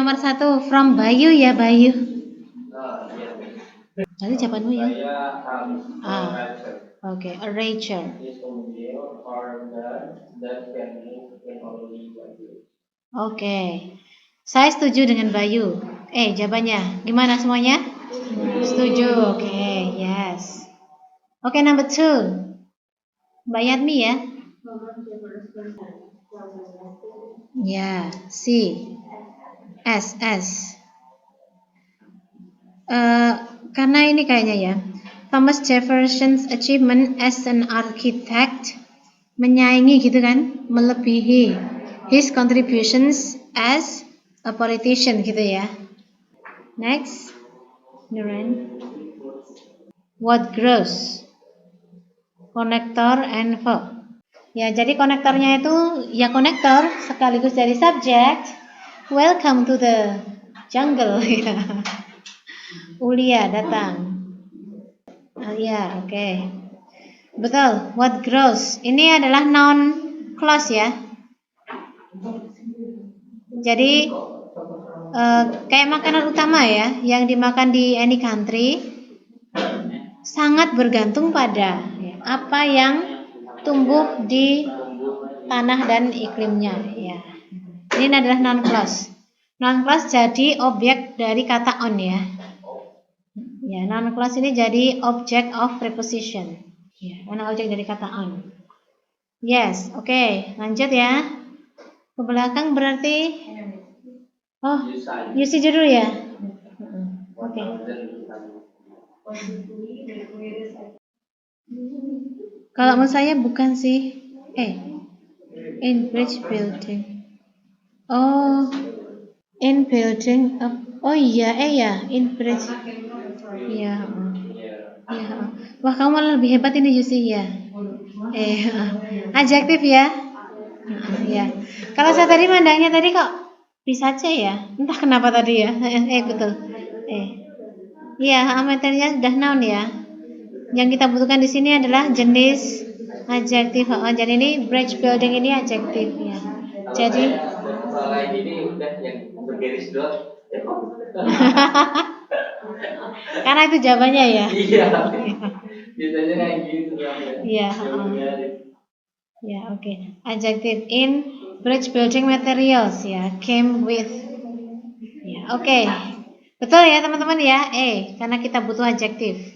nomor 1 from Bayu ya, Bayu. Nanti jawabanmu ya. Oke, arranger. Oke. Saya setuju dengan Bayu. Jawabannya gimana semuanya? Setuju. Oke, yes. Oke, number 2. Mbak Yatmi ya. Ya, C. S. Karena ini kayaknya ya, Thomas Jefferson's achievement as an architect menyaingi gitu kan, melebihi his contributions as a politician gitu ya. Next, Nuran. What grows? Connector and verb. Ya, jadi konektornya itu ya konektor sekaligus dari subject. Welcome to the jungle. Ulia datang. Ya, oke. Betul. What grows? Ini adalah noun clause ya. Jadi kayak makanan utama ya, yang dimakan di any country sangat bergantung pada apa yang tumbuh di tanah dan iklimnya ya. Ini adalah noun clause. Noun clause jadi objek dari kata on ya. Ya, noun clause ini jadi object of preposition. Ya, karena objek dari kata on. Yes, oke. Lanjut ya. Ke belakang berarti use dulu ya. Oke. Kalau menurut saya bukan sih. In bridge building. In building. In bridge. Iya. Wah, kamu malah lebih hebat ini Yusi ya. Adjektif ya. Ya. Kalau saya tadi mandangnya tadi kok bisa aja ya. Entah kenapa tadi ya. Betul. Iya, materinya sudah noun ya. Yang kita butuhkan di sini adalah jenis adjektif. Jadi ini bridge building ini adjektif ya. Jadi lain ini udah yang bergaris dot. Karena itu jawabannya ya. Iya. Biasanya kayak gitu. Iya. Ya, oke. Adjective in bridge building materials ya, came with. Ya, oke. Betul ya teman-teman ya. Karena kita butuh adjektif.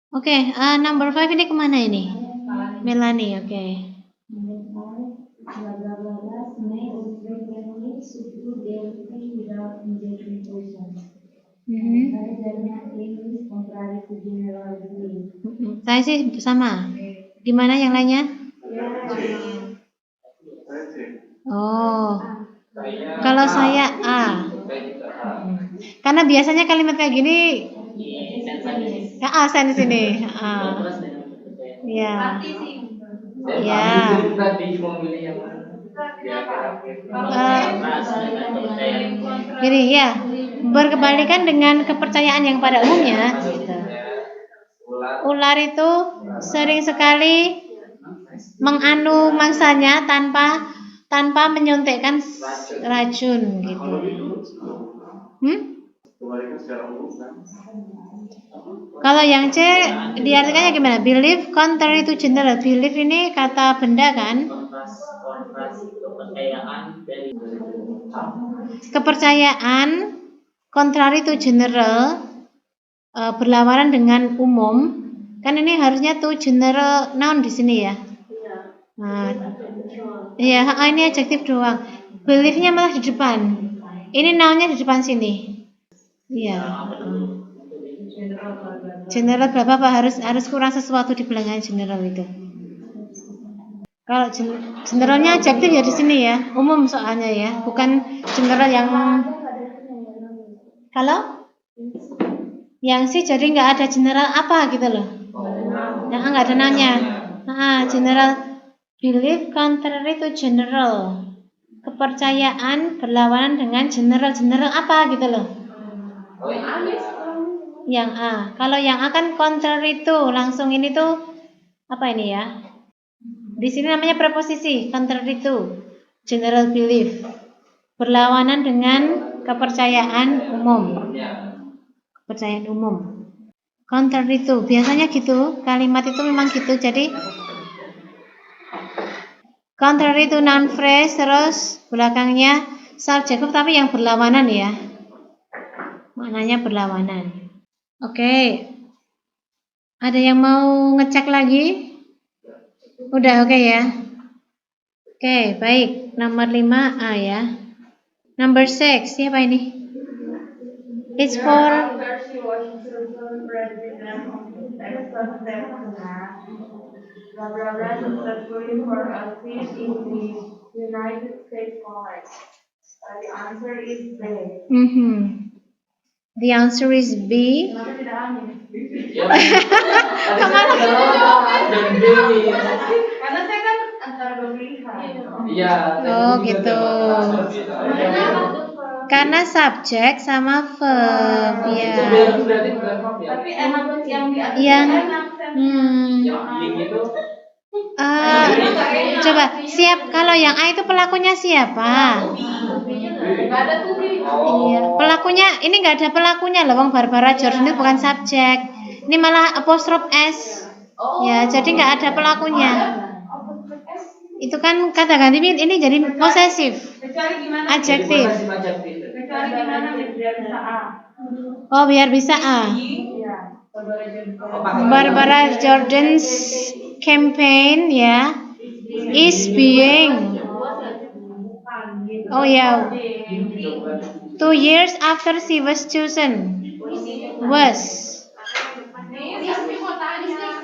Oke, number 5 ini kemana ini? Melanie, oke. Saya sih sama. Gimana yang lainnya? Kalau saya A. Karena biasanya kalimat kayak gini saya di sini. Ya. Gini ya, berkebalikan dengan kepercayaan yang pada umumnya gitu. Ular itu sering sekali menganu mangsanya tanpa menyuntikkan racun gitu. Kalau yang C diartikannya gimana? Belief contrary to general. Belief ini kata benda kan? Kepercayaan contrary to general, berlawanan dengan umum. Kan ini harusnya to general noun di sini ya. Ini adjektif doang. Beliefnya malah di depan. Ini nounnya di depan sini. Iya. General berapa Pak? Harus kurang sesuatu di belakang general itu. Kalau generalnya adjektif ya di sini ya, umum soalnya ya, bukan general yang. Kalau yang sih jadi nggak ada general apa gitu loh. Nggak ada nounnya. General belief contrary to general. Kepercayaan berlawanan dengan general apa gitu loh. Yang A. Kalau yang A kan contrary to, langsung ini tuh apa ini ya? Di sini namanya preposisi contrary to, general belief. Berlawanan dengan kepercayaan umum. Ya. Kepercayaan umum. Contrary to, biasanya gitu. Kalimat itu memang gitu. Jadi contrary to noun phrase, terus belakangnya subject verb tapi yang berlawanan ya. Maknanya berlawanan. Oke. Ada yang mau ngecek lagi? Udah oke ya. Oke, baik. Nomor 5A ya. Number 6, siapa ini? It's for She was president of blah blah blah successfully for a seat in the United States Congress. The answer is B. The answer is B. Kenapa tidak amin? Ya. Kemana dan B nih. Karena saya kan antara pemilihan. Iya. Oh gitu. Karena subjek sama verb ya. Berarti bukan verb ya. Tapi enak yang di atas Yang enak. Yang being itu. Coba siap, kalau yang A itu pelakunya siapa? Nggak ada tuh di. Iya, pelakunya ini nggak ada pelakunya loh, Bang Barbara Jordan itu bukan subjek. Ini malah apostrof S. Ya, jadi nggak ada pelakunya. Itu kan kata ganti ini jadi posesif. Kecuali gimana? Adjektif. Kecuali gimana biar bisa A. Oh, biar bisa A. Iya. Barbara Jordan's campaign ya is being. Oh ya. 2 years after she was chosen. Was.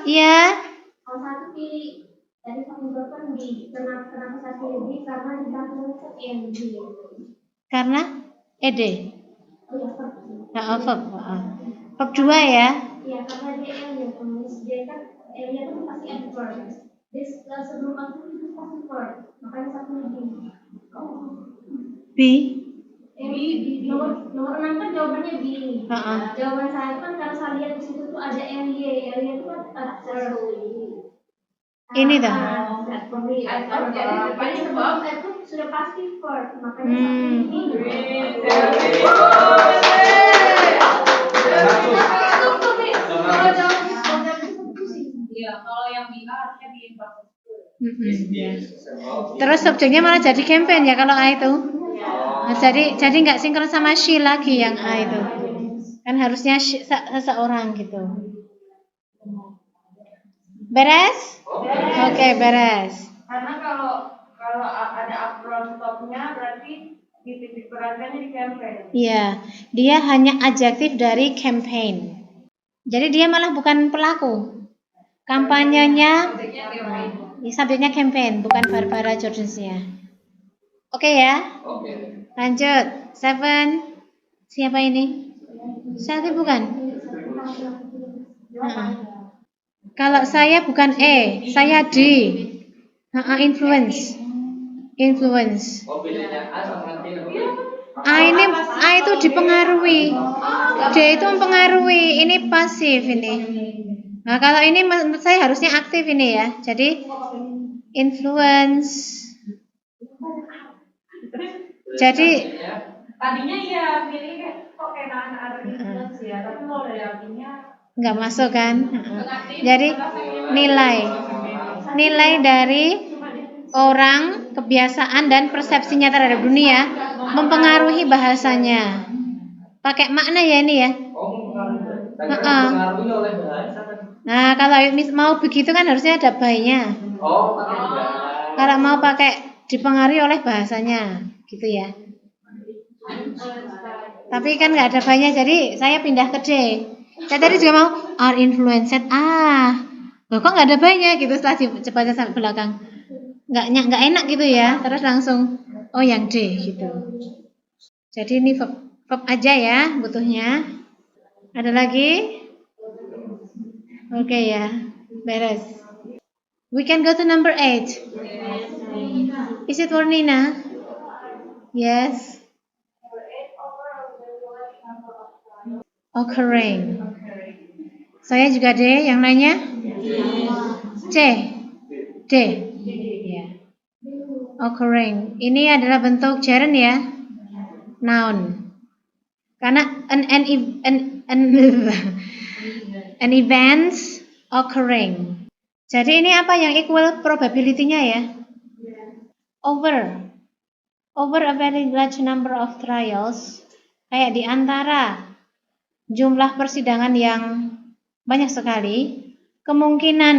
Ya. Kalau satu pilih dari pengungkapan B. Kenapa saya pilih B? Karena di belakang itu NG. Karena ed. Oh ya, Verb. Verb 2 ya. iya, karena dia alien. Dia kan alien itu pasti adverb. Dia sebelum masuk itu pasti verb. Makanya saya pilih B. B. Nomor 6 kan jawabannya B. Jawaban saya itu kan karena saya lihat di situ tuh ada LY. LY itu kan adverb. Ini dah. Jadi sebelum itu sudah pasti verb, makanya saya pilih B. Kalau yang B harusnya B Terus subjeknya malah jadi campaign ya kalau A itu. Nah, jadi nggak sinkron sama she lagi yang A itu. Kan harusnya seseorang gitu. Beres? Oke, beres. Karena kalau ada upload stopnya berarti titik beratnya di campaign. Iya, dia hanya adjektif dari campaign. Jadi dia malah bukan pelaku. Kampanyenya, subjeknya campaign, bukan Barbara Jordansnya. Oke ya? Oke. Lanjut. 7. Siapa ini? Selfie bukan? Kalau saya bukan E, saya D. Influence. Oh, bedanya A sama D. A itu dipengaruhi. D itu mempengaruhi. Ini pasif ini. Nah, kalau ini menurut saya harusnya aktif ini ya. Jadi influence. Jadi Tadinya ya pilih kok kayak anak influence ya, tapi kalau dari artinya nggak masuk kan? Jadi nilai dari orang, kebiasaan dan persepsinya terhadap dunia mempengaruhi bahasanya. Pakai makna ya ini ya. Oh, mempengaruhi oleh bahasa. Nah, kalau mau begitu kan harusnya ada by-nya. Oh, pakai by. Kalau mau pakai dipengaruhi oleh bahasanya, gitu ya. Tapi kan nggak ada by-nya, jadi saya pindah ke D. Saya tadi juga mau are influenced. Loh, kok nggak ada by-nya gitu setelah dibaca sampai belakang. Nggak enak gitu ya. Terus langsung oh yang D gitu. Jadi ini verb aja ya butuhnya. Ada lagi? Oke ya, beres. We can go to number 8. Is it for Nina? Yes. Occurring. Saya juga D, yang lainnya? C. D. Ya. Occurring. Ini adalah bentuk gerund ya. Noun. Karena an events occurring. Jadi ini apa yang equal probability-nya ya? Over a very large number of trials. Kayak di antara jumlah persidangan yang banyak sekali, kemungkinan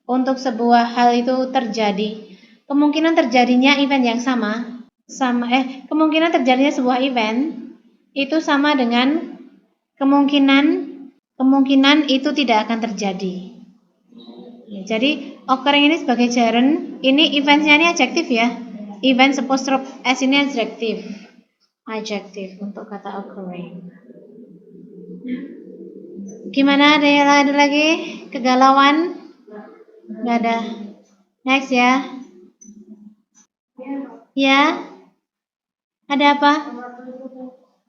untuk sebuah hal itu terjadi, kemungkinan terjadinya event yang kemungkinan terjadinya sebuah event itu sama dengan kemungkinan itu tidak akan terjadi. Ya, jadi occurring ini sebagai gerund, ini eventnya ini adjektif ya. Event apostrophe s ini adjektif untuk kata occurring. Gimana, ada lagi kegalauan? Nggak ada. Next ya. Ya. Ada apa?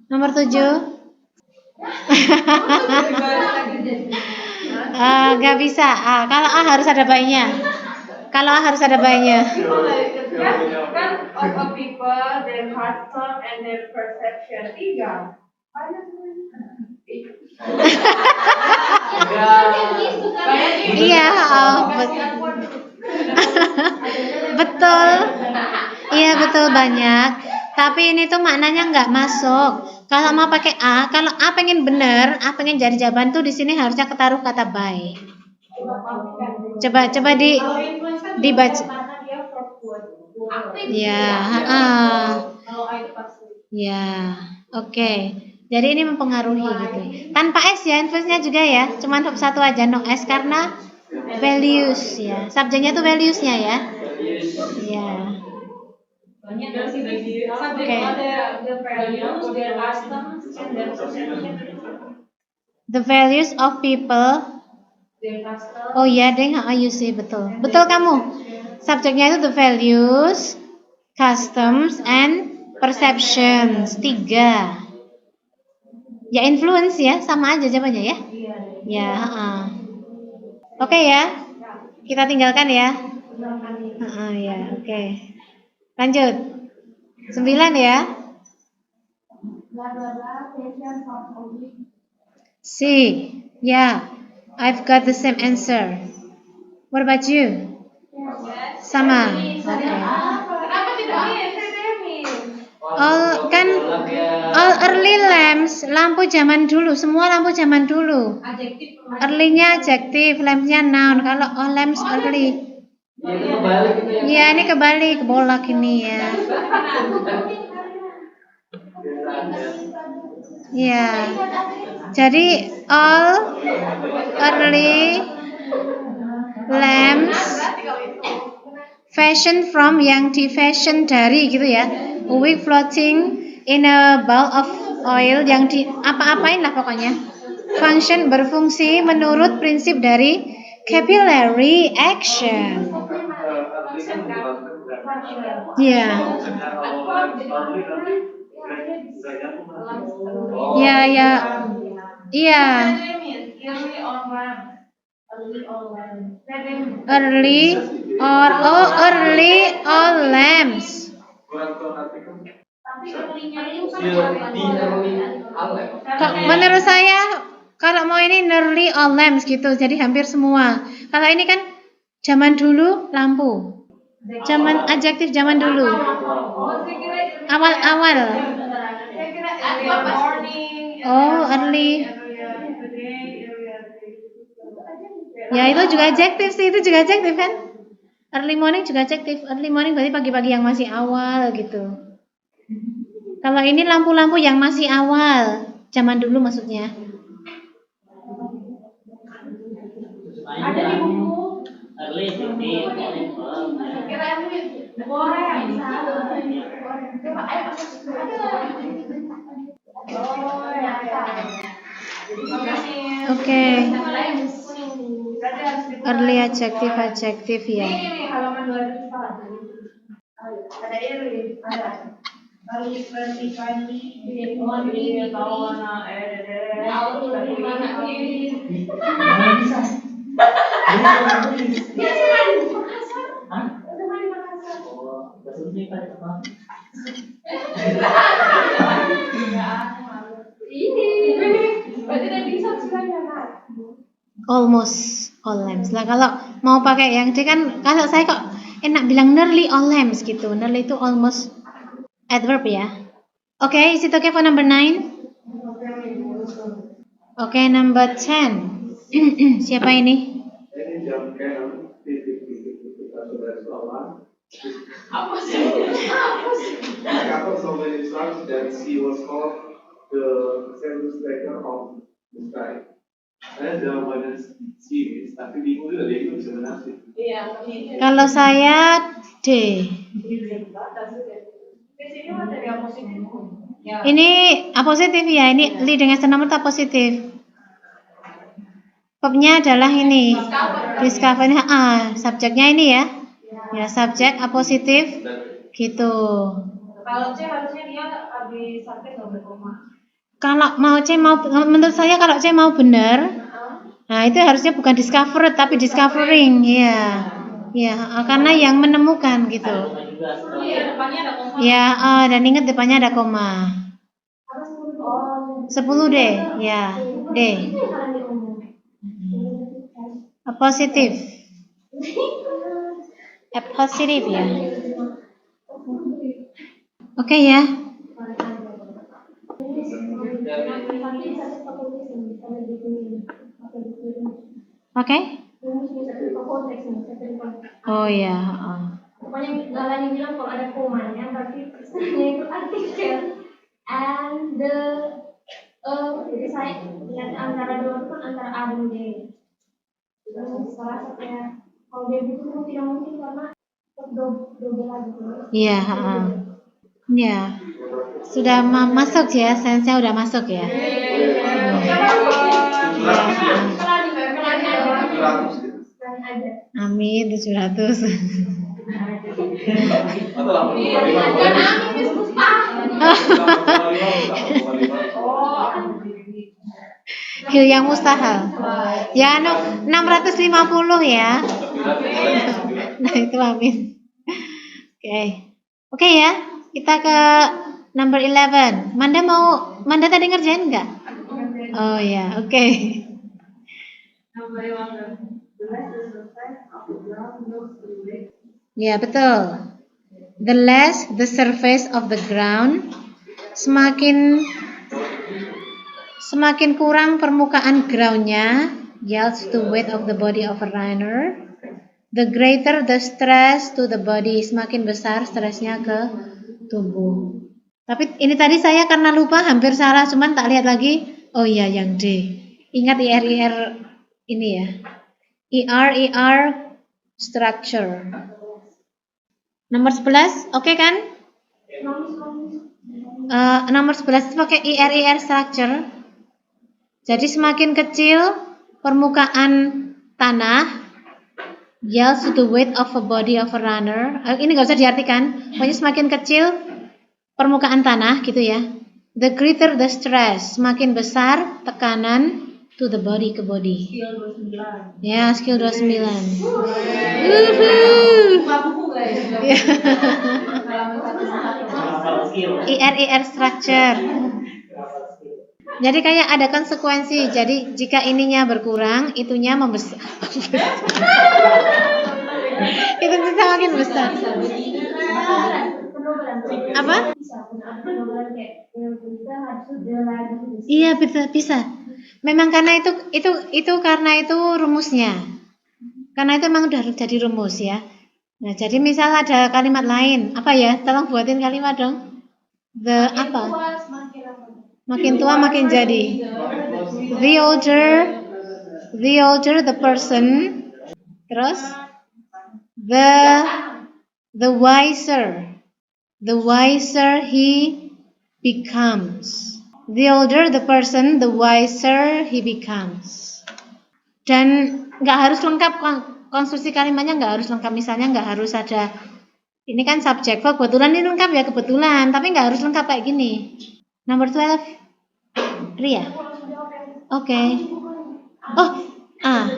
Nomor 7. Nggak bisa. Kalau A harus ada bayinya. Kan of people, their custom and their perception. 3. Iya, betul. Iya betul banyak. Tapi ini tuh maknanya nggak masuk. Kalau mau pakai A, kalau A pengen bener, A pengen jadi jawaban tuh di sini harusnya ketaruh kata by. Coba dibaca. Ya, ya, oke. Jadi ini mempengaruhi gitu. Tanpa S ya, influence-nya juga ya. Cuman satu aja no S karena values ya. Subjeknya tuh values-nya ya. Ya. Oke. The values of people. Oh iya, deng, you see betul. Betul kamu. Subjeknya itu the values, customs, and perceptions. 3. Ya influence ya, sama aja jawabannya ya. Ya, Oke ya. Kita tinggalkan ya. Ya, oke. Lanjut. 9 ya. C. Yeah, I've got the same answer. What about you? Sama. Okay. All early lamps, lampu zaman dulu, semua lampu zaman dulu. Early-nya adjektif, lamps-nya noun. Kalau all lamps early. Iya, ini kebalik, kebolak ini ya. Ya. Jadi all early lamps fashion from yang di fashion dari gitu ya. A wick floating in a bowl of oil yang di apa-apain lah pokoknya. Function berfungsi menurut prinsip dari capillary action. Ya. Iya. Early all lamps. Menurut saya kalau mau ini nearly all lamps gitu, jadi hampir semua. Kalau ini kan zaman dulu lampu. Zaman adjektif zaman dulu. Awal-awal. Oh, early. Ya itu juga adjektif sih, itu juga adjektif kan? Early morning juga adjektif. Early morning berarti pagi-pagi yang masih awal gitu. Kalau ini lampu-lampu yang masih awal, zaman dulu maksudnya. Ada di buku. Early Oke. Early adjektif ya. Ini halaman 200 ada early, ada. Berarti udah bisa sebenarnya kan? Almost all lamps. Lah kalau mau pakai yang D kan, kalau saya kok enak bilang nearly all lamps gitu. Nearly itu almost adverb ya. Oke, is it okay for number 9? Oke, number 10. Siapa ini? Any jump cannon, Apa sih? couple so many stars that she was called the census taker of the sky. Saya jawabannya si, tapi bingung juga dia itu bisa menafsir. Iya, tapi Kalau saya D. di sini materi yang positif. Ya. Ini positif ya, ini li dengan nomor tak positif. Verbnya adalah ini. Discover ini, subjeknya ini ya. Ya, subjek positif gitu. Kalau C harusnya dia habis subjek nggak berkoma. Kalau mau C menurut saya kalau C mau benar, nah itu harusnya bukan discover tapi discovering, iya. Ya, karena yang menemukan gitu. Iya, depannya ada koma. Ya, dan ingat depannya ada koma. Oh, 10 D, ya, D. Positif. Positif ya. Oke ya. Oke. Oh ya. Pokoknya galanya bilang kalau ada komanya berarti pesannya itu artikel. And the jadi saya lihat antara dua itu kan antara A dan D. Salah satunya kalau dia itu tidak mungkin karena double lagi. Iya. Ya. Sudah masuk ya, sensenya udah masuk ya. Amin 700. Yang mustahil. Ya, 650 ya. Nah, itu amin. Oke ya. Kita ke number 11. Manda tadi ngerjain enggak? Oh ya, oke. Ya, betul. The less the surface of the ground, semakin kurang permukaan groundnya, yields to weight of the body of a runner. The greater the stress to the body, semakin besar stresnya ke tubuh. Tapi ini tadi saya karena lupa hampir salah, cuman tak lihat lagi. Oh iya, yang D. Ingat IR ini ya. ER structure. Nomor 11, oke kan? Nomor 11 itu pakai IR structure. Jadi semakin kecil permukaan tanah, yields to the weight of a body of a runner. Ini nggak usah diartikan. Pokoknya semakin kecil permukaan tanah gitu ya. The greater the stress, semakin besar tekanan to the body ke body. skill 29. Ya, skill 29. Buka buku guys. IR structure. Jadi kayak ada konsekuensi. Jadi jika ininya berkurang, itunya membesar. Itu bisa makin besar. Apa? Iya, bisa. Memang karena itu karena itu rumusnya. Karena itu memang udah jadi rumus ya. Nah, jadi misal ada kalimat lain, apa ya? Tolong buatin kalimat dong. Makin tua makin jadi. The older the person, terus the wiser he becomes. The older the person, the wiser he becomes. Dan nggak harus lengkap, konstruksi kalimatnya nggak harus lengkap. Misalnya nggak harus ada, ini kan subjek verb, kebetulan ini lengkap ya kebetulan, tapi nggak harus lengkap kayak gini. Number 12, Ria. Oke.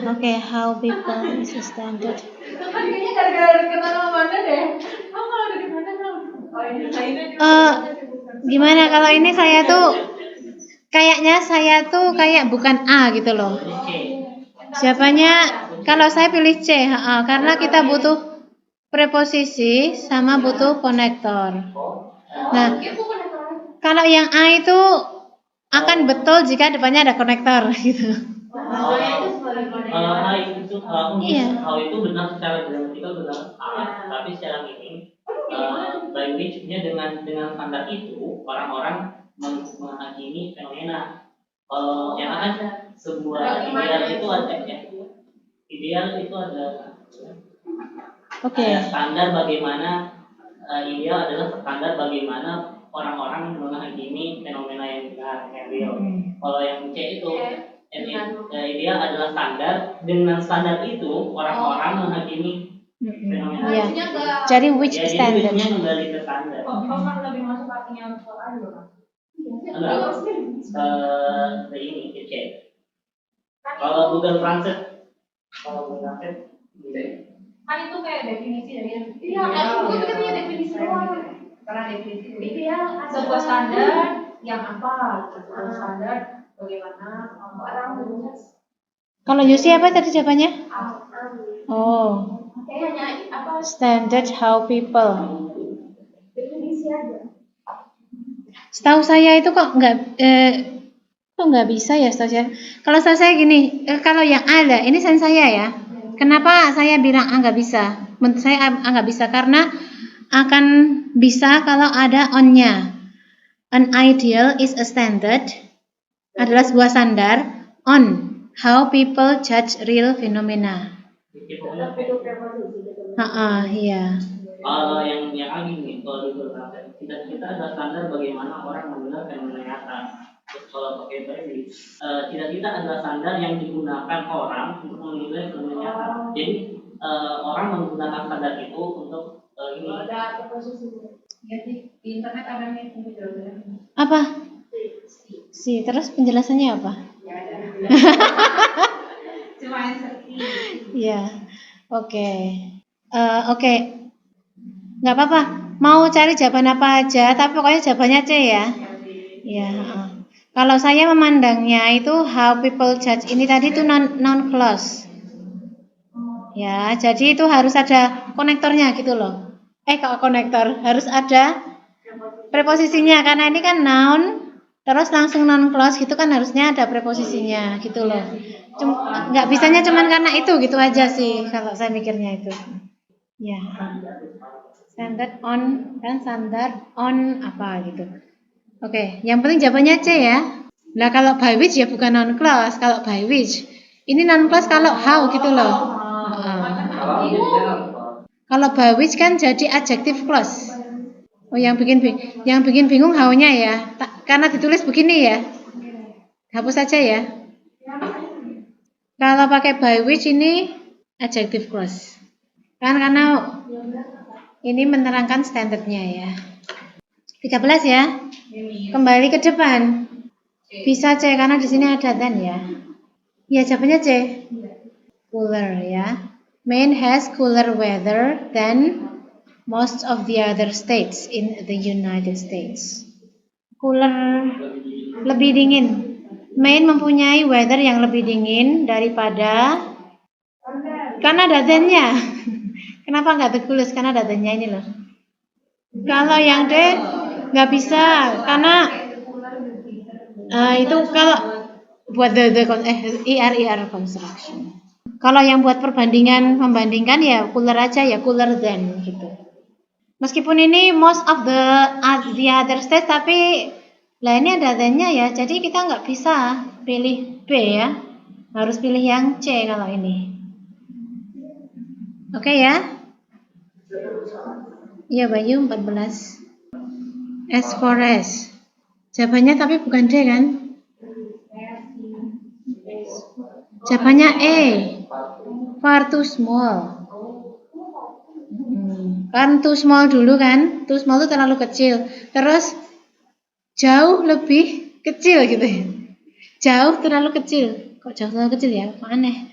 Oke. How people is standard. Kayaknya gara-gara ketemu sama Manda deh. Kamu kalau ada di mana dong? Oh ini Gimana kalau ini saya tuh kayaknya saya tuh kayak bukan A gitu loh. Ini C. Jawabannya kalau saya pilih C, karena kita butuh preposisi sama butuh konektor. Nah, kalau yang A itu akan betul jika depannya ada konektor gitu. Iya. Hal itu benar secara gramatikal benar A, tapi secara meaning by which-nya dengan standar itu orang-orang menghakimi fenomena. Kalau yang kan sebuah ideal itu ada ya. Ideal itu ada Oke. standar bagaimana ideal adalah standar bagaimana orang-orang menghakimi fenomena yang benar, yang real. Kalau yang C itu ideal adalah standar, dengan standar itu orang-orang menghakimi fenomena. Iya. Jadi which Ya, standard? jadi kembali ke standar. Kan lebih masuk artinya soal dulu kan? Enggak, ini C. Kalau Google Translate, Kan itu kayak definisi dari iya, itu katanya definisi doang. Karena definisi ideal sebuah standar yang apa? Sebuah standar bagaimana orang berusaha. Kalau Yusi apa tadi jawabannya? Oh, Kayaknya apa standard how people. definisi aja. Setahu saya itu kok nggak bisa ya setahu saya. Kalau setahu saya gini, kalau yang ada ini sains saya ya. Kenapa saya bilang nggak bisa? Menurut saya nggak bisa karena akan bisa kalau ada on-nya. An ideal is a standard adalah sebuah standar on how people judge real phenomena. Iya. Kalau yang ini kalau Google Translate, kita ada standar bagaimana orang mengenal fenomena nyata. Terus kalau pakai ini, cita-cita adalah standar yang digunakan orang untuk menilai fenomena nyata. Jadi orang menggunakan standar itu untuk ini. Ada preposisi. Ya di internet ada nih Apa? Si, terus penjelasannya apa? Ya ada. Cuma seperti. Iya. Oke. Oke. Nggak apa-apa. Mau cari jawaban apa aja, tapi pokoknya jawabannya C ya. Iya. Kalau saya memandangnya itu how people judge ini tadi itu non clause. Ya, jadi itu harus ada konektornya gitu loh. Kalau konektor harus ada preposisinya karena ini kan noun terus langsung non clause gitu kan harusnya ada preposisinya gitu loh. Nggak bisanya cuman karena itu gitu aja sih kalau saya mikirnya itu. Ya. Standard on dan standard on apa gitu. Oke, yang penting jawabannya C ya. Nah kalau by which ya bukan non clause. Kalau by which ini non clause kalau how gitu loh. Kalau by which kan jadi adjective clause. Oh yang bikin bingung how-nya ya. Karena ditulis begini ya. Hapus saja ya. Kalau pakai by which ini adjective clause. Kan karena ini menerangkan standarnya ya. 13 ya. Kembali ke depan. Bisa C karena di sini ada than ya. Ya jawabannya C. Cooler ya. Maine has cooler weather than most of the other states in the United States. Cooler lebih dingin. Maine mempunyai weather yang lebih dingin daripada karena ada than-nya. Kenapa nggak tertulis? Karena ada than-nya ini loh. Kalau yang D nggak bisa karena itu kalau buat IR construction. Kalau yang buat membandingkan ya cooler aja ya cooler than gitu. Meskipun ini most of the other states tapi lah ini ada than-nya ya. Jadi kita nggak bisa pilih B ya. Harus pilih yang C kalau ini. Oke ya? Iya Bayu 14. S for S. Jawabannya tapi bukan D kan? Jawabannya E. Far too small. Kan too small dulu kan? Too small itu terlalu kecil. Terus jauh lebih kecil gitu ya. Jauh terlalu kecil. Kok jauh terlalu kecil ya? Kok aneh.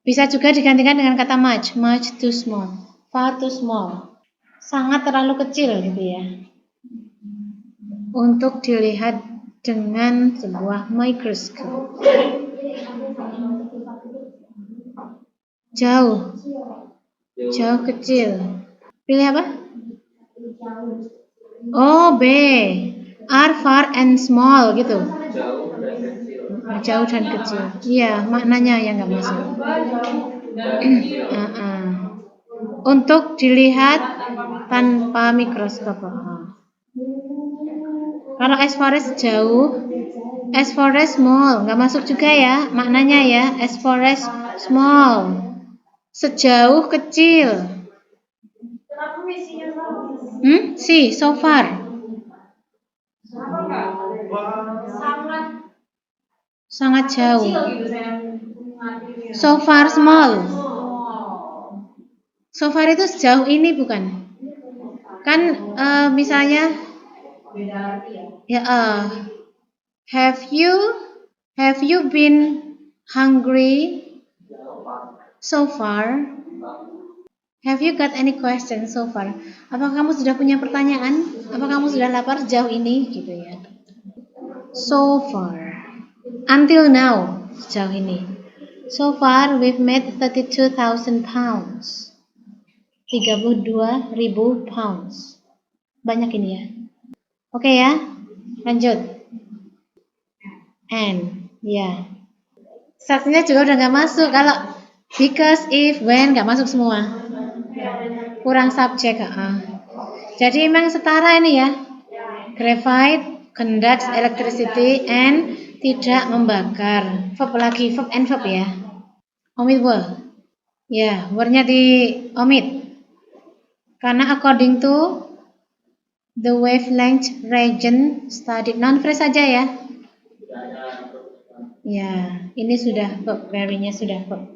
Bisa juga digantikan dengan kata much. Much too small. Far too small. Sangat terlalu kecil gitu ya. Untuk dilihat dengan sebuah mikroskop. Jauh, jauh kecil. Pilih apa? Oh, B. Are far and small gitu. Jauh dan kecil. Jauh dan kecil. Iya, maknanya yang nggak masuk. Untuk dilihat tanpa mikroskop. Kalau as far as jauh, as far as small nggak masuk juga ya maknanya ya. As far as small, sejauh kecil. Kenapa misinya sama? Si, so far. Kenapa enggak? Sangat Sangat jauh. kecil gitu saya mengartinya. So far small. Oh. So far itu sejauh ini bukan? Kan misalnya Beda arti ya. ya have you been hungry so far? Have you got any question so far? Apa kamu sudah punya pertanyaan? Apa kamu sudah lapar sejauh ini gitu ya? So far. Until now, sejauh ini. So far we've made 32,000 pounds. 32.000 pounds. Banyak ini ya. Oke ya. Lanjut. And ya. Saksinya juga udah nggak masuk kalau because, if, when nggak masuk semua. Kurang subjek. Jadi emang setara ini ya. Graphite conducts electricity and tidak membakar. Verb lagi, verb and verb ya. Omit were. Ya, were-nya di omit. Karena according to the wavelength region studied. Non-phrase saja ya. Ya, ini sudah verb, very-nya sudah verb.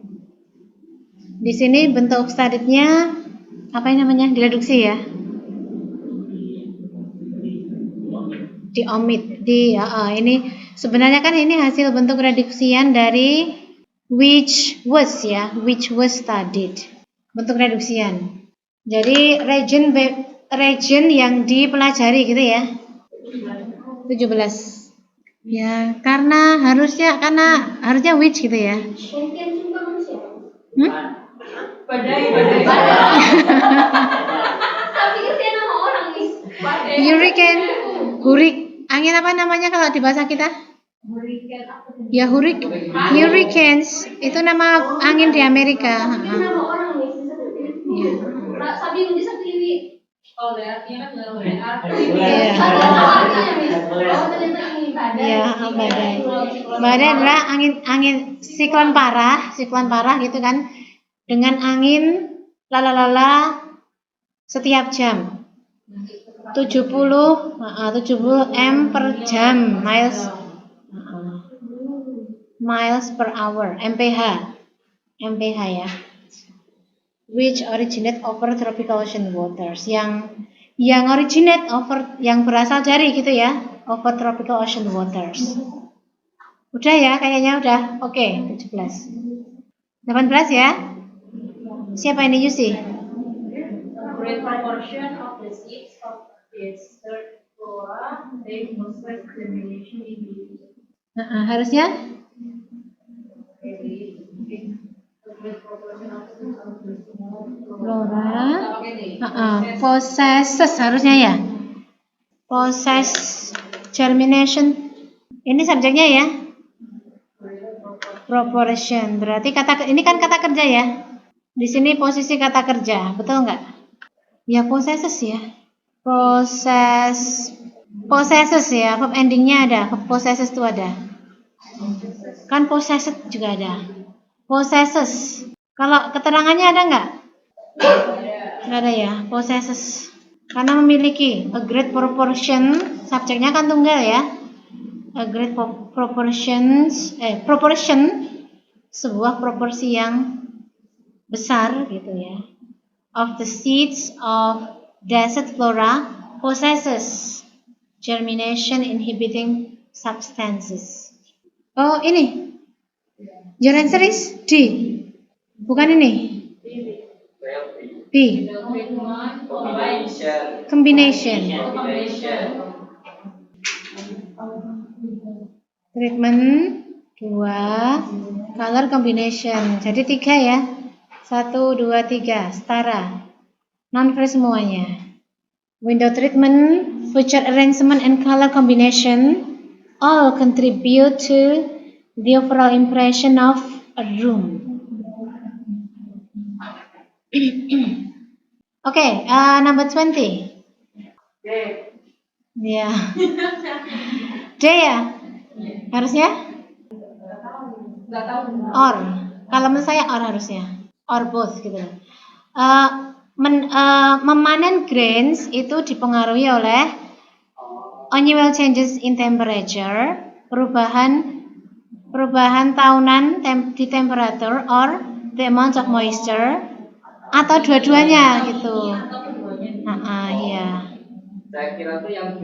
Di sini bentuk studied-nya apa yang namanya? Direduksi ya. Di omit. Ini sebenarnya kan ini hasil bentuk reduksian dari which was ya, which was studied. Bentuk reduksian. Jadi region yang dipelajari gitu ya. 17. Ya, karena harusnya which gitu ya. Champion juga manusia. Badai. Tapi kan dia nama orang nih. Hurricane, angin apa namanya kalau di bahasa kita? Ya hurricanes itu nama angin di Amerika. Tapi nama orang nih seperti itu. Iya. Sabi undi sakliwi. Oh, artinya kan dalam arti. Iya. Artinya nih. Oh, ternyata ini badai. Iya, badai. Badai adalah angin siklon parah gitu kan, dengan angin lalalala setiap jam 70 m per jam, miles per hour, mph ya, which originate over tropical ocean waters, yang originate over, yang berasal dari gitu ya, over tropical ocean waters. Udah ya, kayaknya udah. Oke, 17. 18 ya. Siapa ini Yusi? Great proportion of the seeds of desert flora they possess germination in Harusnya flora possesses harusnya ya. Possess germination. Ini subjeknya ya. Proportion. Berarti ini kan kata kerja ya. Di sini posisi kata kerja, betul nggak? Ya possesses ya. Possesses ya. Verb endingnya ada. Verb possesses itu ada. Kan possessed juga ada. Possesses. Kalau keterangannya ada nggak? Nggak ada ya. Possesses. Karena memiliki a great proportion. Subjeknya kan tunggal ya. A great proportion, sebuah proporsi yang besar gitu ya, of the seeds of desert flora possesses germination inhibiting substances. Oh ini, your answer is D, bukan ini? B. Combination. treatment, 2, color combination. Jadi 3 ya. 1, 2, 3, setara. Non-free semuanya. Window treatment, feature arrangement, and color combination all contribute to the overall impression of a room. Okay, number 20. Ya. D ya? Harusnya? Nggak tahu. Or. Kalau menurut saya or harusnya. Or both gitu. Memanen grains itu dipengaruhi oleh annual changes in temperature, perubahan tahunan di temperature, or the amount of moisture, atau dua-duanya gitu. Iya. Saya kira tuh yang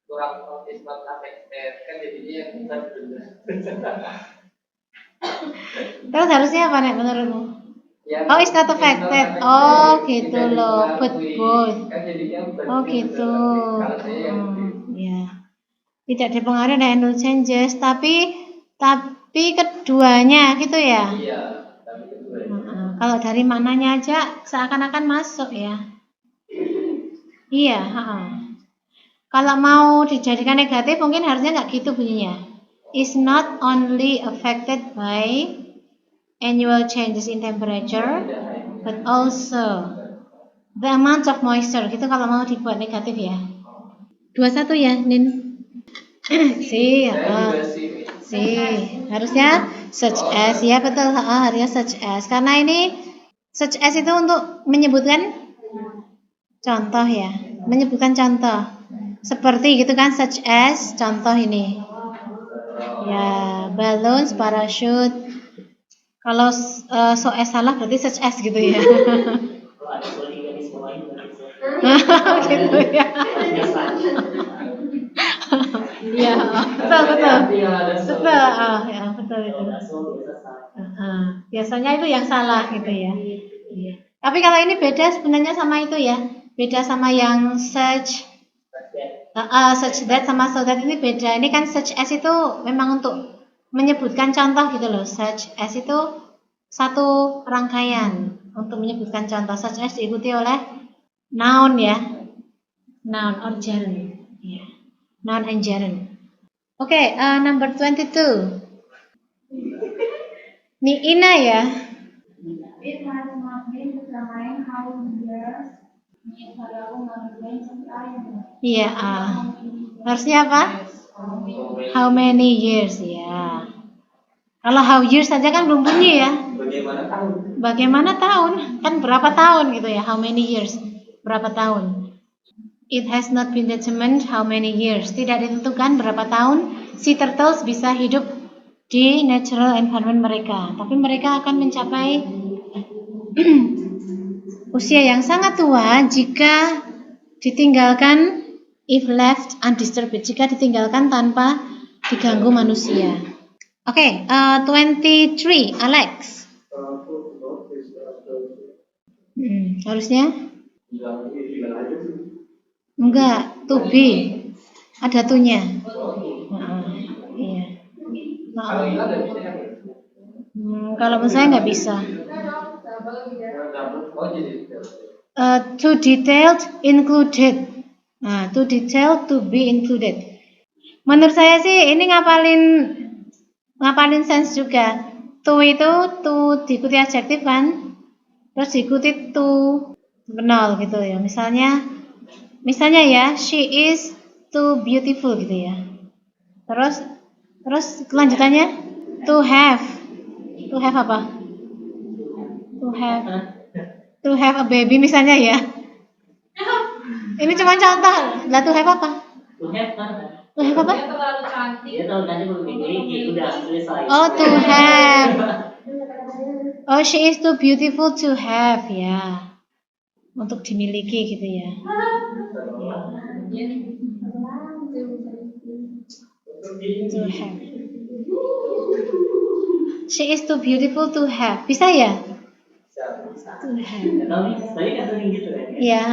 kurang not affected kan jadinya yang kita Terus harusnya apa nih menurutmu? yang Oh, it's not affected. Oh, gitu loh. But both. kan jadinya Oh, gitu. kalau saya yang Ya. Tidak dipengaruhi oleh annual changes, tapi keduanya gitu ya. iya tapi kedua Kalau dari maknanya aja seakan-akan masuk ya. Iya. Kalau mau dijadikan negatif mungkin harusnya nggak gitu bunyinya. Is not only affected by annual changes in temperature, but also the amount of moisture. Gitu kalau mau dibuat negatif ya. 21 ya, Nin. Si, harusnya such as ya, betul. Harusnya such as, karena ini such as itu untuk menyebutkan contoh ya, menyebutkan contoh seperti gitu kan, such as contoh ini ya, balloons, parachute. Kalau so as salah berarti such as gitu ya. Kalau ada sorry garis bawahi berarti Gitu ya. Iya, betul. Ya, betul itu. Biasanya itu yang salah gitu ya. Iya. Tapi kalau ini beda sebenarnya sama itu ya. Beda sama yang such that sama so that ini beda. Ini kan such as itu memang untuk menyebutkan contoh gitu loh. Such as itu satu rangkaian untuk menyebutkan contoh. Such as diikuti oleh noun ya. Noun or gerund. Ya. Noun and gerund. Oke, number 22. Ni Ina ya. It has not been determined how years variable non-grain Iya, harusnya apa? How many years ya. Kalau how years saja kan belum bunyi ya. Bagaimana tahun? Kan berapa tahun gitu ya? How many years? Berapa tahun? It has not been determined how many years. Tidak ditentukan berapa tahun sea turtles bisa hidup di natural environment mereka. Tapi mereka akan mencapai usia yang sangat tua jika ditinggalkan, if left undisturbed, jika ditinggalkan tanpa diganggu manusia. Oke, 23, Alex. Harusnya? Enggak, to be. Ada to-nya. Iya. Kalau menurut saya nggak bisa. Too detailed, included. Nah, too detailed, to be included. Menurut saya sih ini ngapalin sense juga. To itu to diikuti adjektif kan, terus diikuti to penol gitu ya. Misalnya ya, she is too beautiful gitu ya. Terus kelanjutannya to have apa? To have a baby misalnya ya. Ini cuma contoh. Lah to have apa? To have apa? Dia terlalu cantik. Dia tahu tadi belum dimiliki, udah selesai. Oh, to have. Oh, she is too beautiful to have ya. Untuk dimiliki gitu ya. To have. She is too beautiful to have. Bisa ya? To have. Tadi kan sering gitu ya? Iya,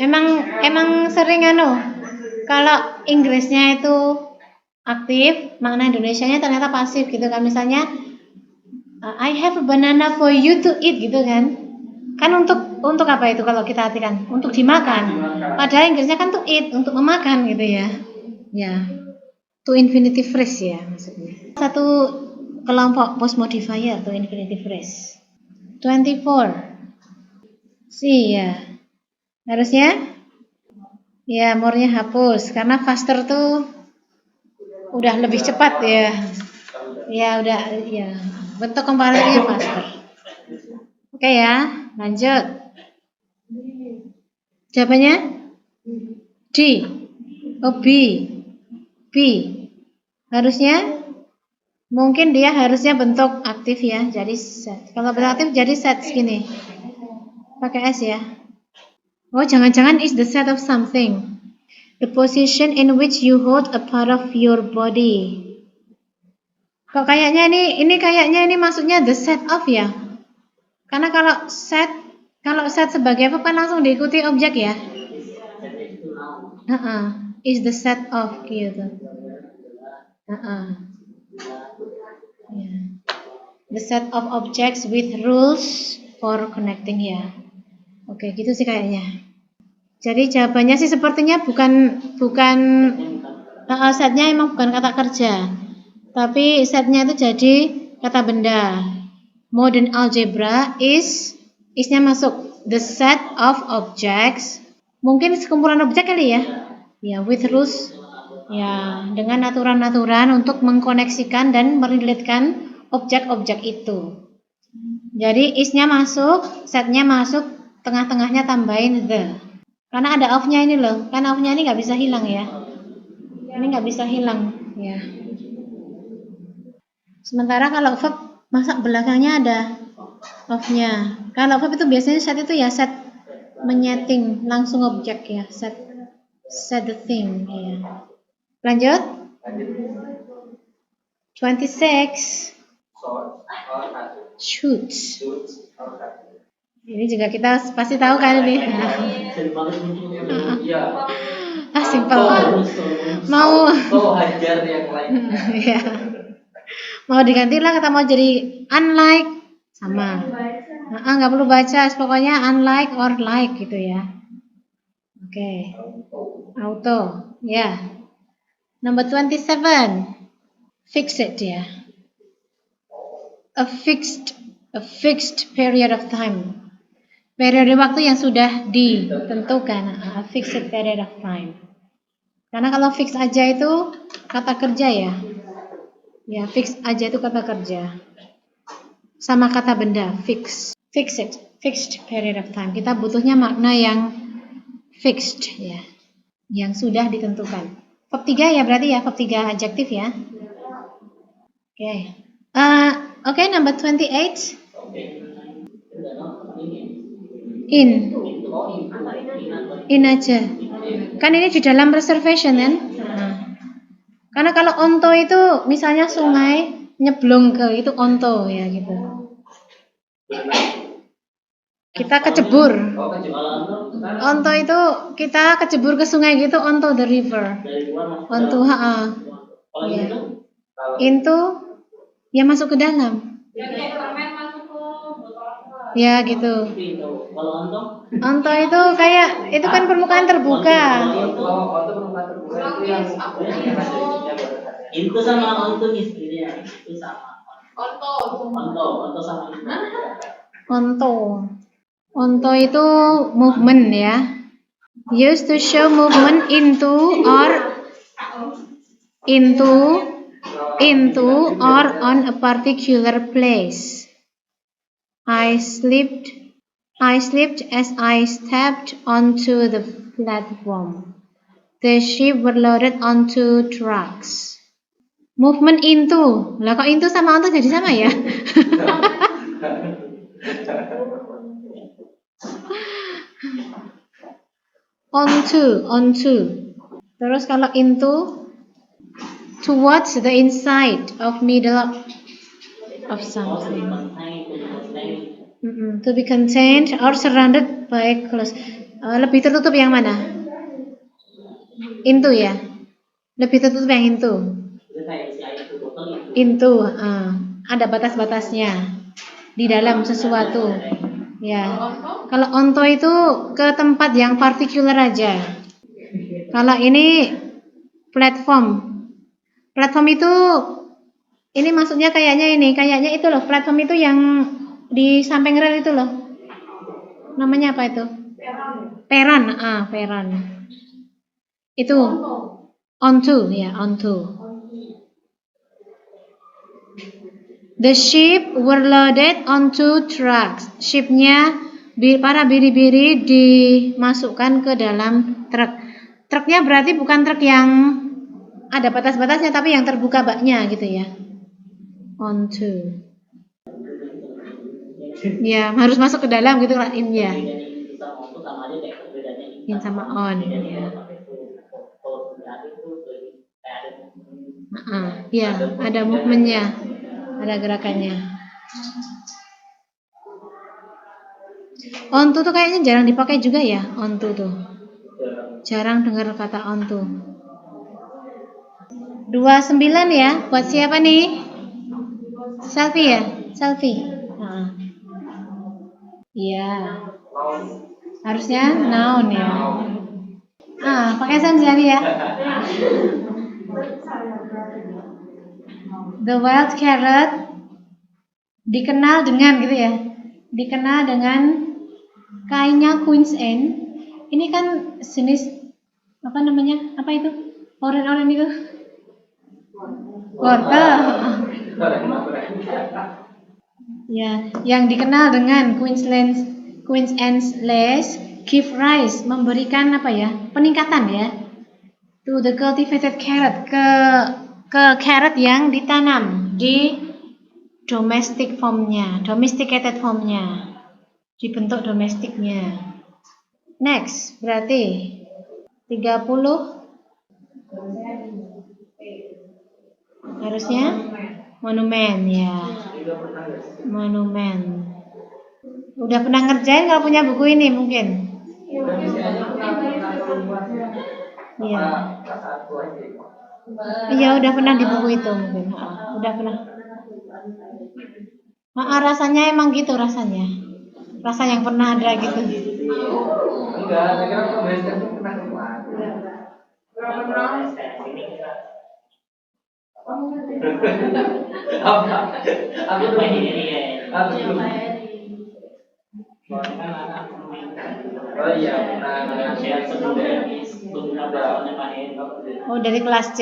emang sering kalau Inggrisnya itu aktif, makna Indonesianya ternyata pasif gitu kan. Misalnya I have a banana for you to eat gitu kan. Kan untuk apa itu kalau kita artikan? Untuk dimakan. Padahal Inggrisnya kan to eat, untuk memakan gitu ya. Ya. To infinitive phrase ya maksudnya. Satu kelompok post modifier to infinitive phrase. 24. Ya. Harusnya ya more-nya hapus karena faster tuh udah lebih cepat ya. Ya udah ya. Bentuk komparasinya faster. Oke ya, lanjut. Jawabannya D. Oh B. B. Harusnya mungkin dia harusnya bentuk aktif ya, jadi set. Kalau bentuk aktif jadi set segini. Pakai S ya. Oh, jangan-jangan is the set of something. The position in which you hold a part of your body. Kok kayaknya ini kayaknya ini maksudnya the set of ya. Karena kalau set sebagai apa kan langsung diikuti objek ya. Is the set of gitu. Yeah. The set of objects with rules for connecting ya. Oke, gitu sih kayaknya. Jadi jawabannya sih sepertinya bukan setnya emang bukan kata kerja. Tapi setnya itu jadi kata benda. Modern algebra isnya masuk the set of objects. Mungkin sekumpulan objek kali ya. Ya, with rules. Ya, dengan aturan-aturan untuk mengkoneksikan dan merelatekan objek-objek itu. Jadi isnya masuk, setnya masuk, tengah-tengahnya tambahin the. Karena ada of-nya ini loh. Kan of-nya ini nggak bisa hilang ya. Ini nggak bisa hilang ya. Sementara kalau verb masa belakangnya ada of-nya. Kalau verb itu biasanya set itu ya set menyeting langsung objek ya, set the thing ya. Lanjut. 26. Shoots. Ini juga kita pasti tahu kan ini. Simple. Mau hajar yang lain. Ya. Mau diganti lah kata mau jadi unlike sama. Nggak perlu baca, pokoknya unlike or like gitu ya. Oke. Auto. Ya. Number 27. Fixed ya. A fixed period of time. Periode waktu yang sudah ditentukan. A fixed period of time. Karena kalau fix aja itu kata kerja ya. Ya, fix aja itu kata kerja. Sama kata benda, fixed period of time. Kita butuhnya makna yang fixed ya. Yang sudah ditentukan. Verb 3 ya berarti ya, verb 3 adjektif ya. Oke. Oke, number 28. In aja. Kan ini di dalam reservation kan? Karena kalau onto itu misalnya sungai nyeblong ke itu onto ya gitu. Kita kecebur. Onto itu kita kecebur ke sungai gitu, onto the river. Onto ya. Into ya masuk ke dalam. Ya gitu. Onto itu kayak itu kan permukaan terbuka. Itu sama onto nih sebenarnya. Itu sama. Onto sama itu. Onto itu movement ya. Used to show movement into or on a particular place. I slipped as I stepped onto the platform. The sheep were loaded onto trucks. Movement into. Lah kok into sama onto jadi sama ya? onto. Terus kalau into, towards the inside of middle of something. To be contained or surrounded by close. Lebih tertutup yang mana? Into ya. Lebih tertutup yang into. into, ada batas-batasnya di dalam sesuatu. Ya. Kalau onto itu ke tempat yang partikular aja. Kalau ini platform. Platform itu ini maksudnya kayaknya itu loh, platform itu yang di samping rel itu loh. Namanya apa itu? Peron, peron. Itu onto, ya, onto. The sheep were loaded onto trucks. Sheep-nya, para biri-biri dimasukkan ke dalam truk. Truknya berarti bukan truk yang ada batas-batasnya, tapi yang terbuka baknya gitu ya. Onto. Ya, harus masuk ke dalam gitu lah, in ya. In sama on. Ya, ada movementnya, ada gerakannya. Onto tuh kayaknya jarang dipakai juga ya, onto tuh. Jarang dengar kata onto. 29 ya, buat siapa nih? Selfie ya, selfie. Iya. Harusnya noun ya. Pakai senjari ya. The wild carrot dikenal dengan gitu ya. Dikenal dengan kainnya Queen's End. Ini kan jenis apa namanya? Apa itu? Oren-oren itu. Wortel. Ya, yang dikenal dengan Queen's End's lace give rise, memberikan apa ya? Peningkatan ya. To the cultivated carrot, ke carrot yang ditanam di domesticated formnya, di bentuk domestiknya. Next, berarti 30 harusnya monumen ya. Monumen. Udah pernah ngerjain kalau punya buku ini mungkin? Iya. Iya, udah pernah di buku itu mungkin. Udah pernah. Rasanya emang gitu rasanya. Rasa yang pernah ada gitu. Enggak, saya kira pembahasan itu pernah keluar. Apa? Aku tuh Oh iya, Oh, dari kelas C.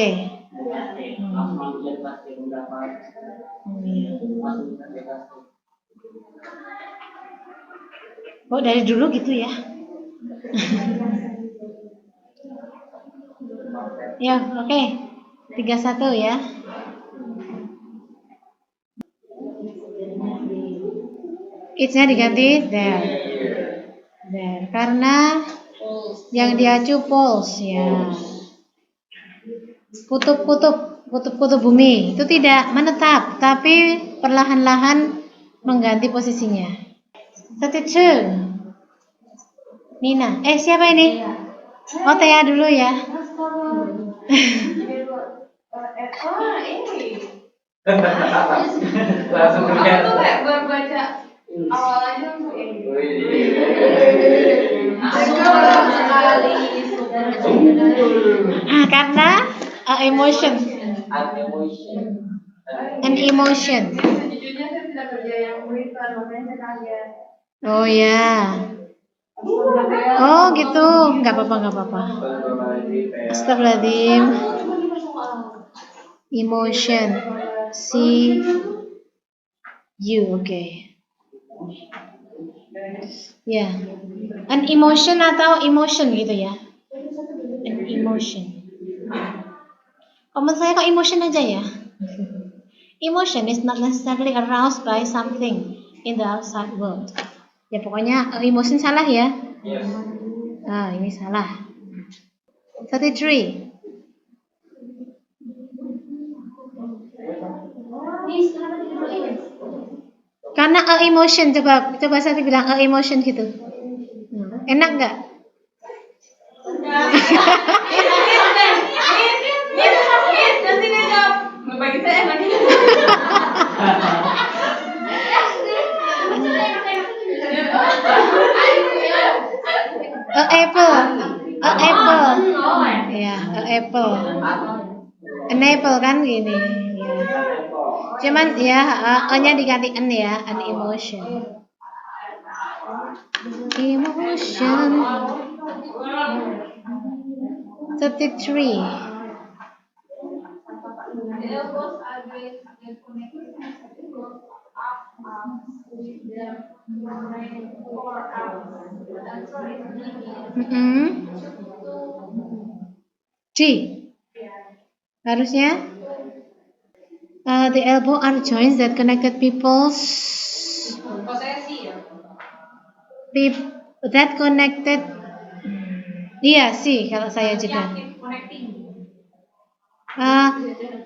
Oh, dari dulu gitu ya. Ya, oke. 31 ya. It's-nya diganti there. There. Karena yang diacu poles ya. Kutub bumi itu tidak menetap, tapi perlahan-lahan mengganti posisinya. 32. Nina. Siapa ini? Oh, Tea dulu ya. Ini. langsung Aku lihat. tuh kayak baru baca awalnya untuk ini. Sekali. Karena emotion. An emotion. Sejujurnya saya tidak kerja yang berikan, makanya saya kaget. Oh ya. Oh gitu, nggak apa-apa. Astagfirullahaladzim. Emotion. See you, okay. Ya. An emotion atau emotion gitu ya. An emotion. Komen saya kok emotion aja ya. Emotion is not necessarily aroused by something in the outside world. Ya pokoknya emotion salah ya. Yes. Ini salah. 33. Karena emotion, coba saya bilang emotion gitu. Enak nggak? Bagi saya enak. A apple. A apple. Ya, a apple. An apple kan gini. Ya. Cuman ya A-nya diganti an ya, an emotion. Emotion. 33. Elbows are great and connected up with their forearms. The answer is D. Harusnya the elbow are joints that connected people's Oh, saya sih ya. that connected. Iya sih kalau saya juga. Yang connecting.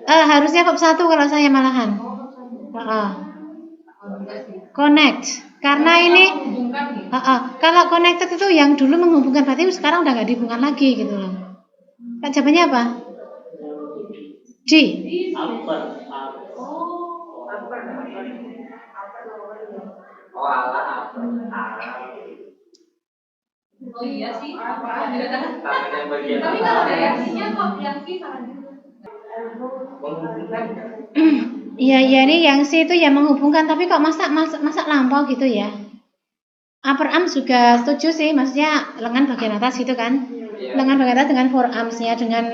Harusnya bab 1 kalau saya malahan. Connect. Karena ini kalau connected itu yang dulu menghubungkan, berarti sekarang udah nggak dihubungkan lagi gitu loh. Kan jawabannya apa? D. Oh alah, Oh iya sih, apa juga kan? tangan yang bagian Tapi kalau ada reaksinya kok yang sih salah juga. Iya ini yang C itu yang menghubungkan, tapi kok masa lampau gitu ya. Upper arm juga setuju sih, maksudnya lengan bagian atas gitu kan. Lengan bagian atas dengan forearms-nya, dengan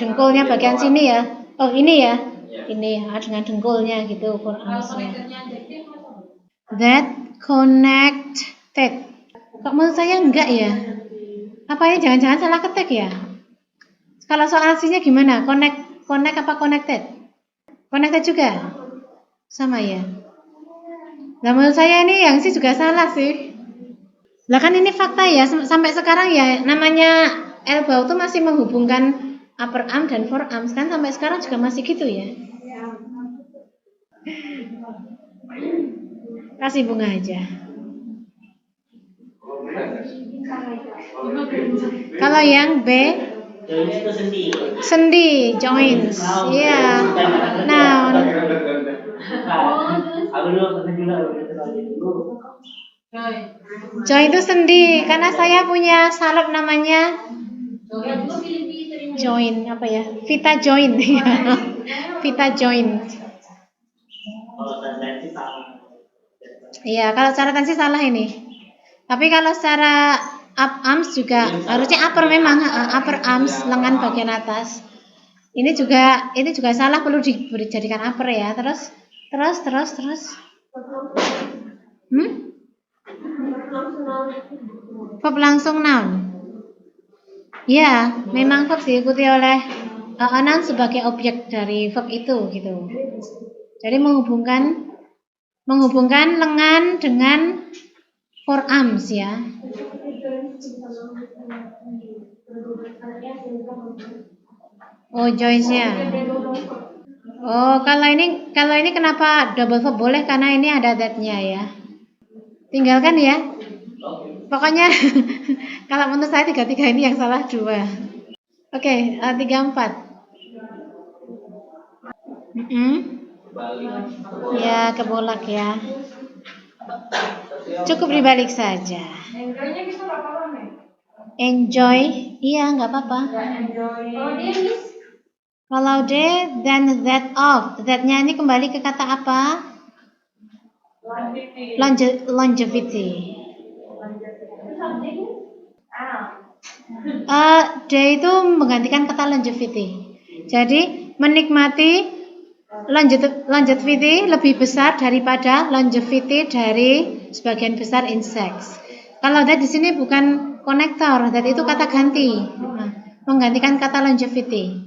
dengkulnya bagian sini ya. Oh ini ya. Ini dengan dengkulnya gitu forearms-nya. That connected. Kok menurut saya enggak ya? Apa ini jangan-jangan salah ketik ya? Kalau soal aslinya gimana? Connect apa connected? Connected juga? Sama ya? Nah menurut saya ini yang sih juga salah sih. Lah kan ini fakta ya, sampai sekarang ya namanya elbow itu masih menghubungkan upper arm dan forearms kan, sampai sekarang juga masih gitu ya. Kasih bunga aja. Kalau yang B, sendi, joints, iya. Noun. Joint itu sendi, karena saya punya salep namanya joint apa ya? Vita joint. Vita joint. Iya, kalau secara tensi salah ini. Tapi kalau secara up arms juga harusnya upper memang upper arms, lengan bagian atas. Ini juga salah, perlu dijadikan upper ya. Terus. Verb langsung noun. Ya, memang verb diikuti oleh noun sebagai objek dari verb itu gitu. Jadi menghubungkan lengan dengan forearms ya. Oh, joints-nya. Oh, kalau ini kenapa double verb boleh, karena ini ada that-nya ya. Tinggalkan ya. Pokoknya kalau menurut saya 3 ini yang salah 2. Oke, 3-4. Ya, kebolak ya. Cukup dibalik saja. Enjoy-nya kita berapa lama? Enjoy, iya nggak apa-apa. Kalau D, then that of. That-nya ini kembali ke kata apa? Longevity. D itu menggantikan kata longevity. Jadi menikmati longevity lebih besar daripada longevity dari sebagian besar insects. Kalau that di sini bukan konektor, that itu kata ganti, menggantikan kata longevity.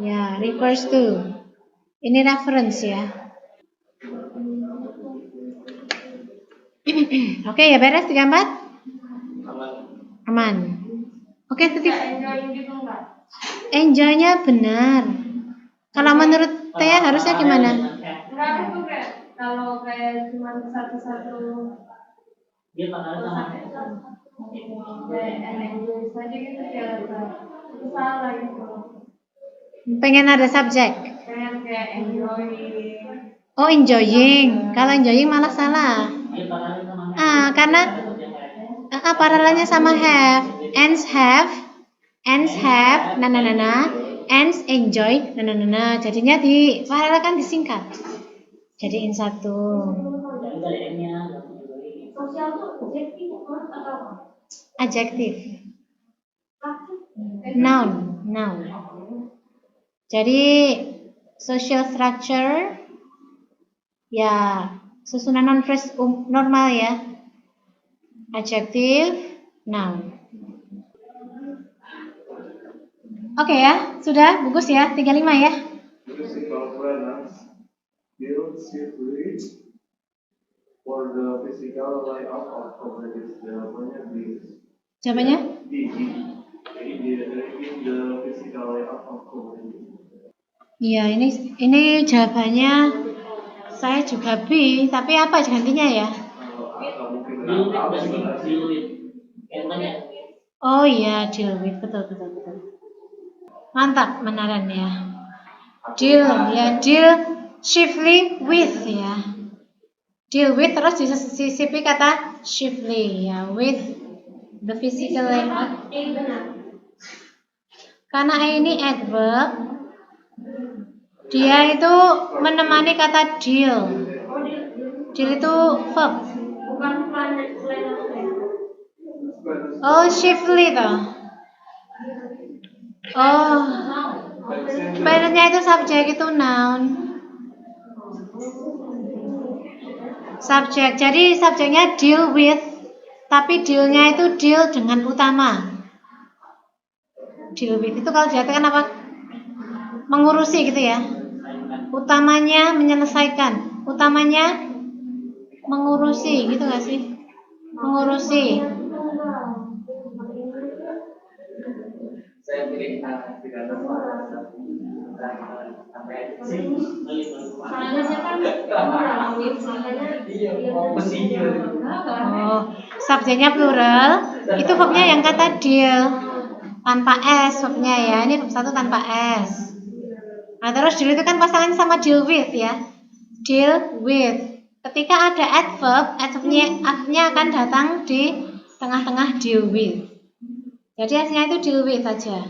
Ya, refers to. Ini reference ya. Oke ya, beres 34? Aman. Oke, titip. Enjoy-nya benar. Kalau menurut Tia harusnya gimana? Enggak, itu kayak kalau kayak cuma satu-satu Dia bakal sama. kayak enjoy saja gitu ya, itu salah gitu. Pengen ada subjek. Pengen kayak enjoy. Oh, enjoying. Kalau enjoying malah salah. Dia paralel sama Karena paralelnya sama have. Ends have. Ends enjoy. Jadinya di paralelkan disingkat. Jadiin satu. dari M-nya. Sosial tuh adjektif atau apa? Adjektif. Noun. Jadi social structure ya susunan non phrase normal ya. Adjektif, noun. Oke ya, sudah bagus ya, 35 ya. Physical pronouns build simply for the physical layout of communities. Jawabannya di. Jawabannya? In the physical layout of communities. Iya, ini jawabannya saya juga B, tapi apa gantinya ya? Atau mungkin Deal with. Oh iya, deal with, betul. Mantap menaran ya. Deal shiftly with ya. Deal with terus disisipi kata shiftly ya, with the physical layout. Benar. Karena ini adverb, dia itu menemani kata deal. Deal itu verb. Bukan planet selain apa ya? Oh, shiftly toh. Oh, planetnya itu subjek, itu noun. Subjek, jadi subjeknya deal with, tapi dealnya itu deal dengan utama. Deal with itu kalau diartikan apa? Mengurusi gitu ya. Utamanya menyelesaikan, utamanya mengurusi gitu gak sih? Mengurusi. Saya pilih tidak sampai Soalnya kan Oh, subjeknya plural, itu verbnya yang kata deal tanpa s verbnya ya. Ini verb satu tanpa s. Nah, terus deal itu kan pasangan sama deal with ya. Deal with. Ketika ada adverbnya akan datang di tengah-tengah deal with. Jadi hasilnya itu deal with aja.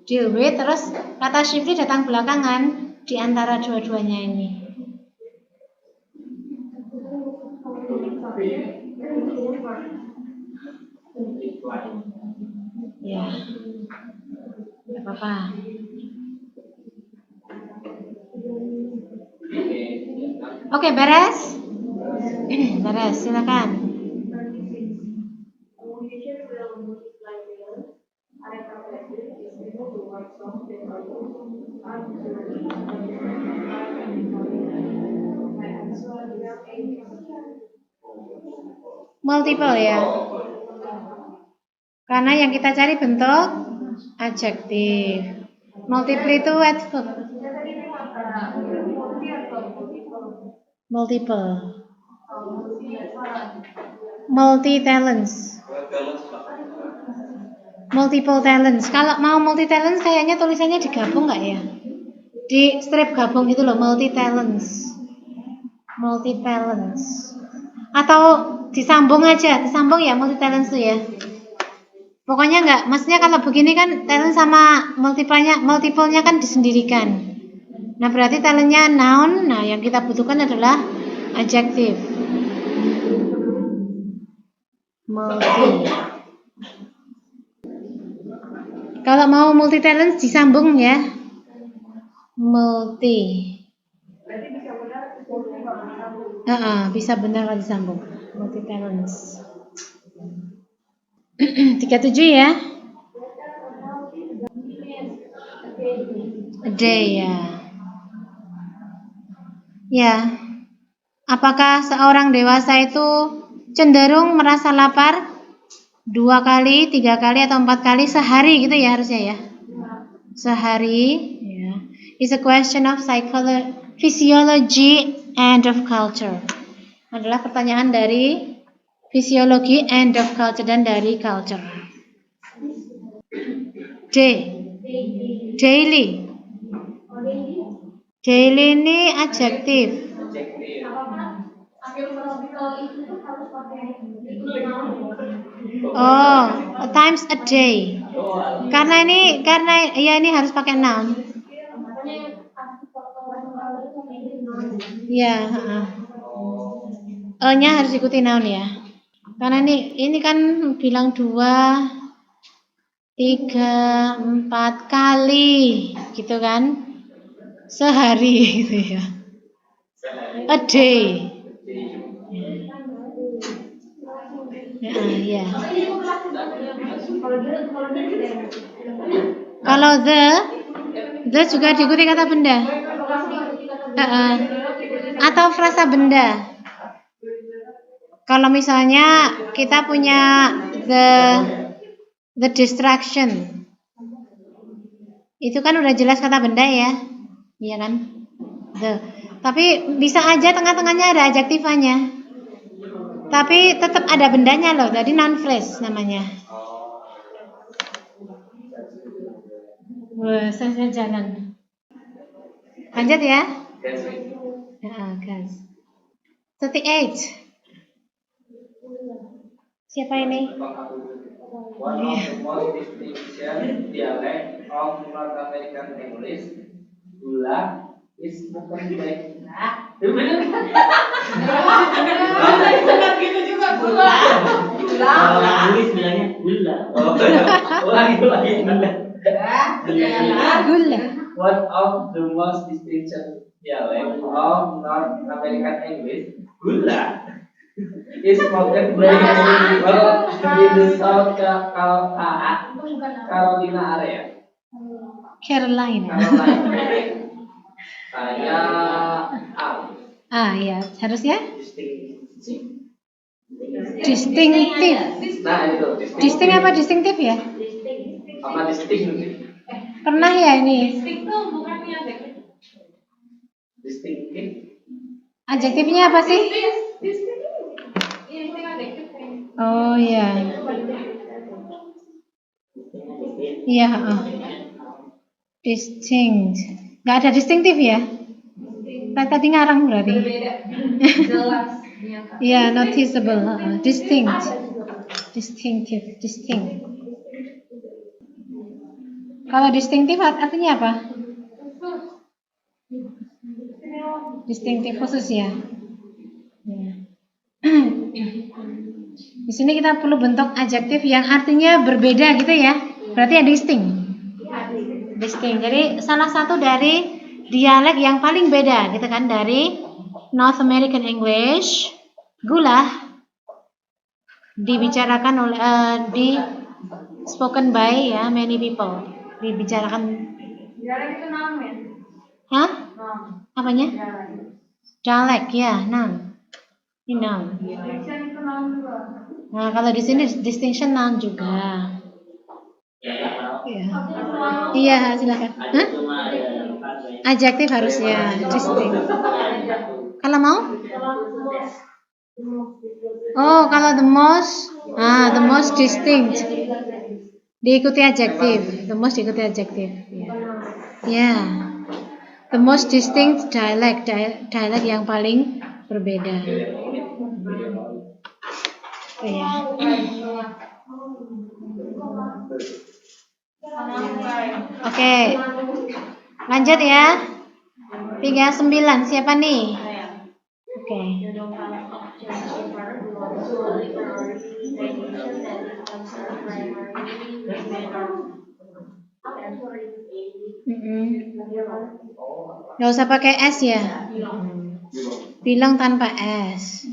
Deal with, terus kata shiftly datang belakangan di antara dua-duanya ini. Ya, tidak apa-apa. Oke, beres? Beres, silakan. Multiple ya. Karena yang kita cari bentuk adjektif. Multiple itu adverb. Multiple. Multi talents. Multiple talents. Kalau mau multi talents kayaknya tulisannya digabung nggak ya? Di strip gabung itu loh, multi talents. Multi talents. Atau disambung aja, disambung ya multi talents tuh ya. Pokoknya enggak, maksudnya kalau begini kan talent sama multiple-nya kan disendirikan. Nah, berarti talentnya noun, nah yang kita butuhkan adalah adjektif. Multi. Kalau mau multi talent disambung ya. Multi. Bisa benar kalau disambung. Multi talents. 37 ya. A day ya. Ya. Apakah seorang dewasa itu cenderung merasa lapar 2 kali, 3 kali atau 4 kali sehari gitu ya harusnya ya. Sehari ya. Is a question of physiology and of culture. Adalah pertanyaan dari fisiologi and of culture dan dari culture. D. Daily. Oh, daily. Daily ini adjektif. Adjektif. Kalau itu tuh harus pakai itu noun. Oh, times a day. Karena ya ini harus pakai noun. Makanya artikel kalau itu pakai noun. Ya, E-nya harus ikuti noun ya. Karena ini kan bilang 2, 3, 4 kali gitu kan. Sehari gitu ya. A day. Ya. Kalau the juga diikuti kata benda. Atau frasa benda. Kalau misalnya kita punya the distraction, itu kan udah jelas kata benda ya, iya kan? Tapi bisa aja tengah-tengahnya ada adjektifanya. Tapi tetap ada bendanya loh, jadi noun phrase namanya. Wah, saya jalan. Lanjut ya. Gas. 38. Siapa ini? One of the most distinction dialect of North American English, gula, is spoken by. Gitu juga gula. Kalau orang tulis bilangnya gula. Ulangi. Gula. One of the most distinction dialect of North American English, gula, is spoken by people in the South Carolina area. Carolina. Saya Ya, harusnya distinct. distinctive. Nah itu Distinct apa distinctive ya? apa distinct? Pernah ya ini? Stick tuh bukannya adjektif. Distinctive. Adjektifnya apa sih? Ini adjektif. Oh iya. Iya, distinct. Nggak ada distinctive ya? Tadi ngarang berarti. Berbeda. Jelas. Iya, noticeable. Distinct. Distinctive, distinct. Kalau distinctive artinya apa? Distinctive khusus ya. Di sini kita perlu bentuk adjektif yang artinya berbeda gitu ya. Berarti ya distinct. Distinct. Jadi salah satu dari dialek yang paling beda gitu kan dari North American English, gula dibicarakan oleh di spoken by ya many people. Dibicarakan. Dialek itu noun ya? Hah? Noun. Apanya? Dialek ya, noun. Ini noun. Distinction itu noun juga. Nah, kalau di sini distinction noun juga. Iya. Iya, silakan. Ada cuma ada Adjektif harusnya distinct. Kalau mau? Oh, kalau the most distinct diikuti adjektif. The most diikuti adjektif. Ya. The most distinct dialect yang paling berbeda. Iya. Oke. Lanjut ya. 39 siapa nih? Oke. Nggak usah pakai S ya. Bilang tanpa S.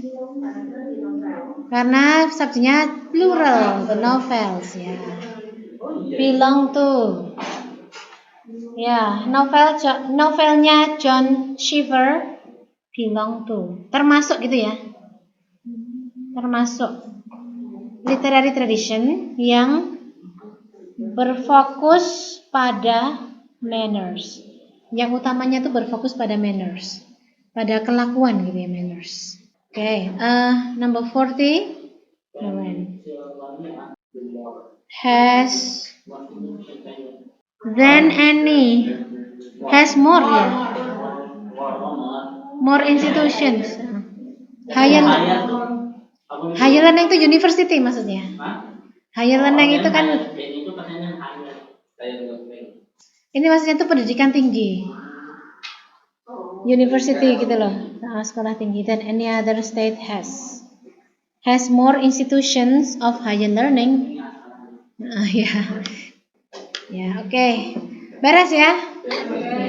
Karena subjeknya plural, the novels ya. Belong to. Ya, novelnya John Cheever belong to. Termasuk gitu ya. Termasuk literary tradition yang berfokus pada manners. Yang utamanya tuh berfokus pada manners. Pada kelakuan gitu ya, manners. Oke, number 40. Has than any. Has more ya. More institutions. Higher higher learning itu university maksudnya. Higher learning itu kan ini maksudnya itu pendidikan tinggi. University gitu loh. Sekolah tinggi than any other state has more institutions of higher learning. Ya. Ya, oke. Beres ya? Ya.